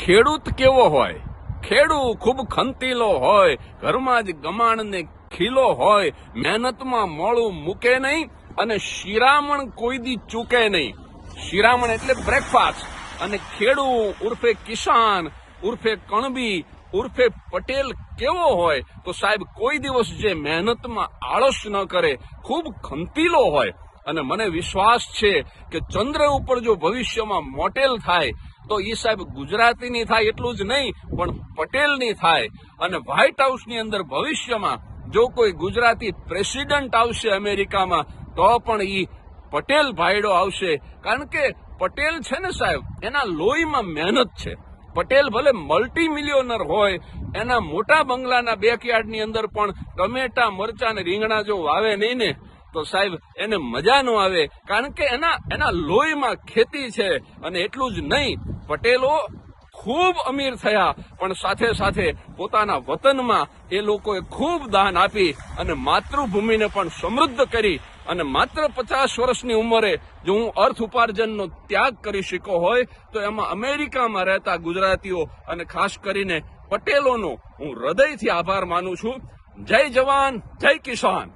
ખેડૂત કેવો હોય? ખેડૂત ખૂબ ખંતીલો હોય, ઘરમાં જ ગમાણને ખીલો હોય, મહેનતમાં મોડું મૂકે નહીં અને શિરામણ કોઈ દી ચૂકે નહીં. શિરામણ એટલે બ્રેકફાસ્ટ. અને ખેડૂત ઉર્ફે કિસાન ઉર્ફે કણબી ઉર્ફે પટેલ કેવો હોય તો સાહેબ કોઈ દિવસ જે મહેનતમાં આળસ ન કરે, ખૂબ ખંતીલો હોય. અને મને વિશ્વાસ છે કે ચંદ્ર ઉપર જો ભવિષ્યમાં મોટેલ થાય તો એ સાહેબ ગુજરાતીની થાય એટલું જ નહીં પણ પટેલની થાય. અને વ્હાઇટ હાઉસની અંદર ભવિષ્યમાં જો કોઈ ગુજરાતી પ્રેસિડન્ટ આવશે અમેરિકામાં તો પણ એ પટેલ ભાઈડો આવશે. કારણ કે પટેલ છે ને સાહેબ, એના લોહીમાં મહેનત છે. પટેલ ભલે મલ્ટી મિલિયોનર હોય, એના મોટા બંગલાના બેકયાર્ડની અંદર પણ ટમેટા મરચા અને રીંગણા જો વાવે નહીં ને તો સાહેબ એને મજા ન આવે. કારણ કે એના લોહીમાં ખેતી છે. અને એટલું જ નહીં, પટેલો ખૂબ અમીર થયા પણ સાથે સાથે પોતાના વતનમાં એ લોકોએ ખૂબ દાન આપી અને માતૃભૂમિને પણ સમૃદ્ધ કરી. અને માત્ર 50 વર્ષની ઉંમરે જો હું અર્થ ઉપાર્જનનો ત્યાગ કરી શક્યો હોય તો એમાં અમેરિકામાં રહેતા ગુજરાતીઓ અને ખાસ કરીને પટેલોનો હું હૃદયથી આભાર માનું છું. જય જવાન, જય કિસાન.